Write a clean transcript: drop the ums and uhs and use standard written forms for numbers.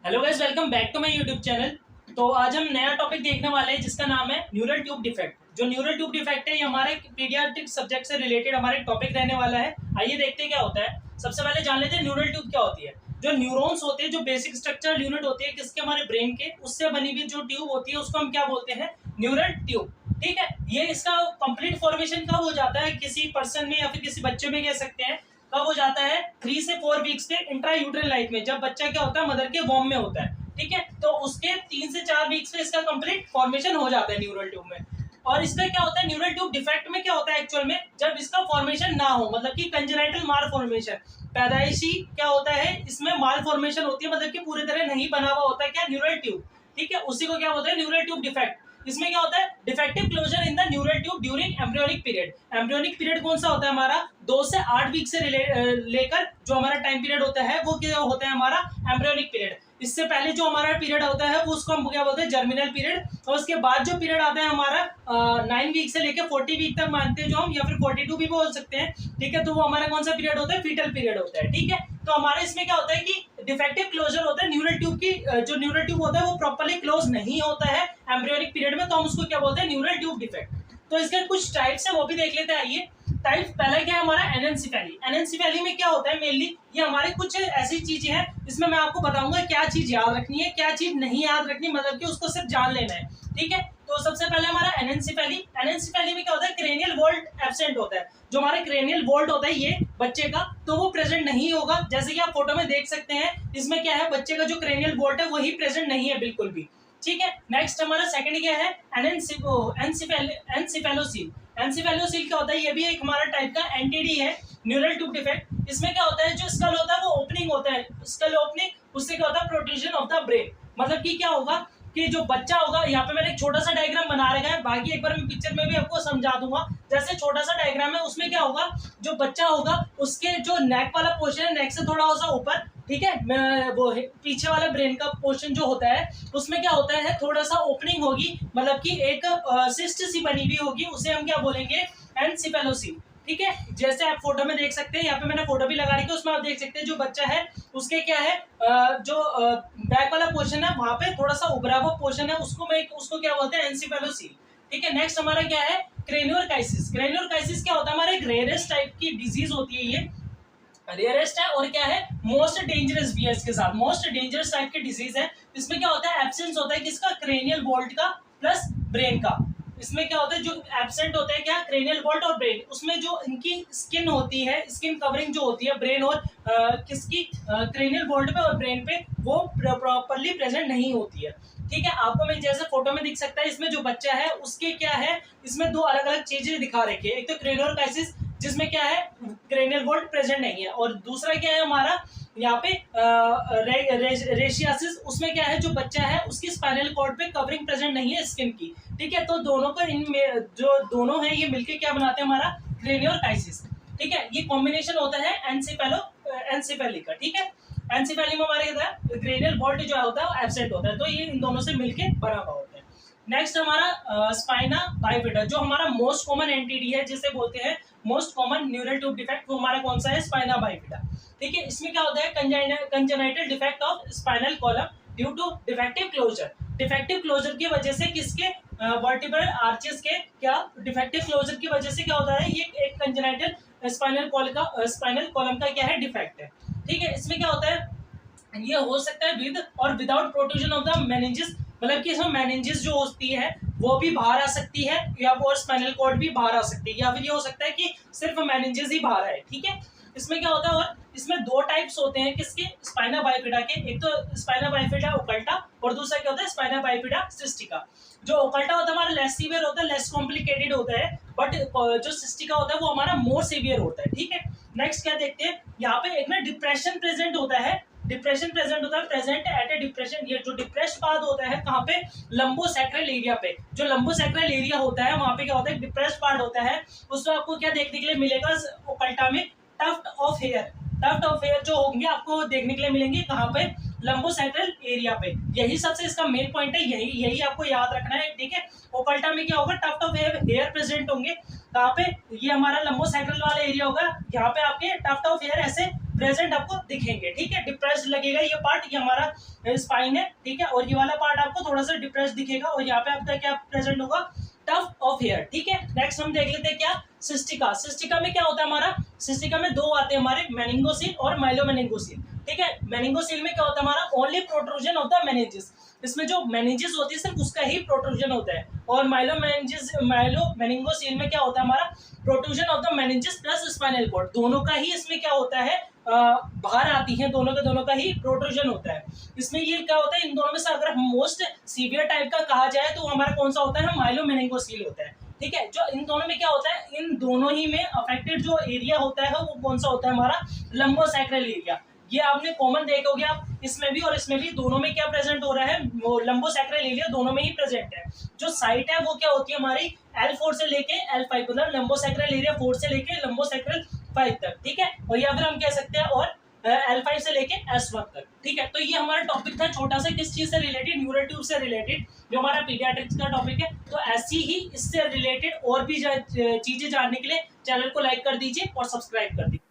Hello guys, welcome back to my YouTube channel. तो आज हम नया टॉपिक देखने वाले हैं जिसका नाम है न्यूरल ट्यूब डिफेक्ट। जो न्यूरल ट्यूब डिफेक्ट है ये हमारे पीडियाट्रिक सब्जेक्ट से रिलेटेड हमारे टॉपिक रहने वाला है। आइए देखते हैं क्या होता है। सबसे पहले जान लेते हैं न्यूरल ट्यूब क्या होती है। जो न्यूरॉन्स होते हैं, जो बेसिक स्ट्रक्चरल यूनिट होती है किसके, हमारे ब्रेन के, उससे बनी हुई जो ट्यूब होती है उसको हम क्या बोलते हैं, न्यूरल ट्यूब। ठीक है, ये इसका कंप्लीट फॉर्मेशन कब हो जाता है किसी पर्सन में या फिर किसी बच्चे में कह सकते हैं, कब हो जाता है 3 से 4 वीक्स के इंट्रा यूट्रल लाइफ में, जब बच्चा क्या होता है मदर के वॉम में होता है। ठीक है, तो उसके 3 से 4 वीक्स में इसका कंप्लीट फॉर्मेशन हो जाता है न्यूरल ट्यूब में। और इसका क्या होता है, न्यूरल ट्यूब डिफेक्ट में क्या होता है एक्चुअल में, जब इसका फॉर्मेशन ना हो, मतलब कि कंजेनाइटल माल फॉर्मेशन, पैदाइशी क्या होता है इसमें माल फॉर्मेशन होती है, मतलब कि पूरी तरह नहीं बना हुआ होता है क्या, न्यूरल ट्यूब। ठीक है, उसी को क्या बोलते हैं, न्यूरल ट्यूब डिफेक्ट। इसमें क्या होता है, defective closure in the neural tube during embryonic period. Embryonic period कौन सा होता है हमारा, 2 से 8 वीक से लेकर जो हमारा टाइम पीरियड होता है वो क्या होता है हमारा एम्ब्रियोनिक पीरियड। इससे पहले जो हमारा पीरियड होता है वो उसको हम क्या बोलते हैं, जर्मिनल पीरियड। और उसके बाद जो पीरियड आता है हमारा 9 वीक से लेकर 40 वीक तक मानते हैं जो हम, या फिर 42 भी बोल सकते हैं। ठीक है, तो वो हमारा कौन सा पीरियड होता है, फीटल पीरियड होता है। ठीक है, तो हमारे इसमें क्या होता है कि डिफेक्टिव क्लोजर होता है न्यूरल ट्यूब की, जो न्यूरल ट्यूब होता है वो प्रॉपर्ली क्लोज नहीं होता है एम्ब्रियोनिक पीरियड में, तो हम उसको क्या बोलते हैं, न्यूरल ट्यूब डिफेक्ट। तो इसके कुछ टाइप्स है वो भी देख लेते हैं। आइए, टाइप पहला क्या है हमारा, एनेंसिफेली। एनेंसिफेली में क्या होता है, मेनली ये हमारे कुछ ऐसी चीजें हैं इसमें मैं आपको बताऊंगा क्या चीज याद रखनी है, क्या चीज नहीं याद रखनी, मतलब कि उसको सिर्फ जान लेना है। ठीक है, तो सबसे पहले हमारा एनेंसिफेली। एनेंसिफेली में क्या होता है, क्रेनियल वॉल्ट एब्सेंट होता है। जो हमारा क्रेनियल वॉल्ट होता है ये बच्चे का, तो वो प्रेजेंट नहीं होगा। जैसे कि आप फोटो में देख सकते हैं, इसमें क्या है, बच्चे का जो क्रेनियल वॉल्ट है वही प्रेजेंट नहीं है बिल्कुल भी। ठीक है, नेक्स्ट हमारा सेकंड क्या है, एनसिफेलोसील। एनसिफेलोसील क्या होता है, ये भी एक हमारा टाइप का एनटीडी है, न्यूरल ट्यूब डिफेक्ट। इसमें क्या होता है, जो स्कल होता है वो ओपनिंग होता है, स्कल ओपनिंग, उससे क्या होता है, प्रोट्रूजन ऑफ द ब्रेन। मतलब कि क्या होगा कि जो बच्चा होगा, यहाँ पे मैंने एक छोटा सा डायग्राम बना रखा है, बाकी एक बार मैं पिक्चर में भी आपको समझा दूंगा। जैसे छोटा सा डायग्राम है, उसमें क्या होगा, जो बच्चा होगा उसके जो नेक वाला पोर्शन है, नेक से थोड़ा सा ऊपर, ठीक है, वो पीछे वाला ब्रेन का पोर्शन जो होता है उसमें क्या होता है, थोड़ा सा ओपनिंग होगी, मतलब कि एक सिस्ट सी बनी हुई होगी, उसे हम क्या बोलेंगे, एनसिफेलोसील। ठीक है, जैसे आप फोटो में देख सकते हैं, यहाँ पे मैंने फोटो भी लगा रखी है, उसमें आप देख सकते हैं जो बच्चा है उसके क्या है, जो बैक वाला पोर्शन है वहां पे थोड़ा सा उभरा हुआ पोर्शन है, उसको क्या बोलते हैं, एनसिफेलोसील। ठीक है, नेक्स्ट हमारा क्या है, क्रेनियोरकाइसिस। क्रेनियोरकाइसिस क्या होता है, हमारे एक रेयरेस्ट टाइप की डिजीज होती है, ये रेयरेस्ट है और क्या है, मोस्ट डेंजरस भी है। इसके साथ मोस्ट डेंजरस टाइप की डिजीज है। इसमें क्या होता है, एब्सेंस होता है किसका, क्रेनियल वॉल्ट का प्लस ब्रेन का। इसमें क्या होता है, जो एब्सेंट होता है क्या, क्रेनियल वॉल्ट और ब्रेन, उसमें जो इनकी स्किन होती है, स्किन कवरिंग जो होती है ब्रेन और किसकी, क्रेनियल वॉल्ट पे और ब्रेन पे, वो प्रॉपर्ली प्रेजेंट नहीं होती है। ठीक है, आपको मैं जैसे फोटो में दिख सकता है, इसमें जो बच्चा है उसके क्या है, इसमें दो अलग अलग चीजें दिखा रखी है। एक तो क्रेनियोरकाइसिस जिसमें क्या है, क्रेनियल वॉल्ट प्रेजेंट नहीं है, और दूसरा क्या है हमारा यहाँ पे रेशियासिस, उसमें क्या है, जो बच्चा है उसकी स्पाइनल कॉर्ड पे कवरिंग प्रेजेंट नहीं है स्किन की। ठीक है, तो दोनों का जो दोनों है ये मिलके क्या बनाते हैं, हमारा क्रेनियोरकाइसिस। ठीक है, ये कॉम्बिनेशन होता है एनसिफेली का। ठीक है, एनसिफेली में हमारे क्रेनियल वॉल्ट जो होता है वो एब्सेंट होता है, तो ये इन दोनों से मिलके बना हुआ होता है। नेक्स्ट हमारा स्पाइना बाइफिडा, जो हमारा मोस्ट कॉमन एनटीडी है, जिसे बोलते हैं most common neural tube defect, वो हमारा कौन सा है, स्पाइना बाइफिडा। ठीक है, इसमें क्या होता है, congenital defect of spinal column due to defective closure. Defective closure की वजह से किसके, वर्टिब्रल आर्चेस के क्या, डिफेक्टिव क्लोजर की वजह से क्या होता है, ये एक कंजेनाइटल स्पाइनल कॉलम का क्या है, डिफेक्ट है। ठीक है, इसमें क्या होता है, ये हो सकता है विद और without protrusion of the meninges, मतलब कि इसमें मेनिंजेस जो होती है वो भी बाहर आ सकती है, या और स्पाइनल कॉर्ड भी बाहर आ सकती है, या फिर ये हो सकता है कि सिर्फ मेनिंजेस ही बाहर आए। ठीक है, इसमें क्या होता है, और इसमें दो टाइप्स होते हैं किसके, स्पाइना बाइफिडा के। एक तो स्पाइना बाइफिडा ओकल्टा, और दूसरा क्या होता है, स्पाइना बाइफिडा सिस्टिका। जो ओकल्टा होता है हमारा लेस सीवियर होता है, लेस कॉम्प्लिकेटेड होता है, बट जो सिस्टिका होता है वो हमारा मोर सीवियर होता है। ठीक है, नेक्स्ट क्या देखते हैं, यहाँ पे एक ना डिप्रेशन प्रेजेंट होता है, डिप्रेशन प्रेजेंट होता है, प्रेजेंट एट ए डिप्रेशन। ये जो डिप्रेस्ड पार्ट होता है कहाँ पे, लंबोसैक्रल एरिया पे। जो लंबोसैक्रल एरिया होता है वहां पे क्या होता है, डिप्रेस्ड पार्ट होता है, उसमें आपको क्या देखने के लिए मिलेगा, ओकल्टा में tuft of hair. Tuft of hair जो होंगे आपको देखने के लिए मिलेंगे कहाँ पे, लंबोसैक्रल एरिया पे। यही सबसे इसका मेन पॉइंट है, यही आपको याद रखना है। ठीक है, ओकल्टा में क्या होगा, टफ्ट ऑफ हेयर प्रेजेंट होंगे कहाँ पे, ये हमारा लंबोसैक्रल वाला एरिया होगा, यहाँ पे आपके टफ्ट ऑफ हेयर ऐसे प्रेजेंट आपको दिखेंगे। ठीक है, डिप्रेस्ड लगेगा ये पार्ट, ये हमारा स्पाइन है, ठीक है, और ये वाला पार्ट आपको थोड़ा सा डिप्रेस दिखेगा और यहाँ पे आपका क्या प्रेजेंट होगा, टफ ऑफ हेयर, ठीक है। नेक्स्ट हम देख लेते हैं क्या, सिस्टिका। सिस्टिका में क्या होता है हमारा, सिस्टिका में दो आते हैं हमारे, मेनिंगोसील और माइलोमेनिंगोसील, ठीक है। मेनिंगोसील में क्या होता है हमारा, only protrusion of the meninges, इसमें जो मेनिंजेस होती है सिर्फ उसका ही प्रोट्रूजन होता है। और माइलोमेनिंगोसील में क्या होता है हमारा, protrusion of the meninges plus spinal cord, दोनों का ही इसमें क्या होता है, बाहर आती है, दोनों का ही प्रोट्रूजन होता है। इसमें ये क्या होता है, इन दोनों में से अगर मोस्ट सीवियर टाइप का कहा जाए तो हमारा कौन सा होता है, माइलोमेनिंगोसील होता है, ठीक है। जो इन दोनों में क्या होता है, इन दोनों ही में अफेक्टेड जो एरिया होता है वो कौन सा होता है हमारा, लंबोसैक्रल एरिया। ये आपने कॉमन देखोगे आप, इसमें भी और इसमें भी, दोनों में क्या प्रेजेंट हो रहा है, वो लंबोसैक्रल एरिया दोनों में ही प्रेजेंट है। जो साइट है वो क्या होती है हमारी, L4 से लेके L5, मतलब लंबोसैक्रल एरिया 4 से लेके लंबोसैक्रल 5 तक, ठीक है। और या फिर हम कह सकते हैं और L5 से लेके S1 तक, ठीक है। तो ये हमारा टॉपिक था छोटा सा, किस चीज से रिलेटेड, न्यूरल ट्यूब से रिलेटेड, जो हमारा पीडियाट्रिक्स का टॉपिक है। तो ऐसी ही इससे रिलेटेड और भी चीजें जानने के लिए चैनल को लाइक कर दीजिए और सब्सक्राइब कर दीजिए।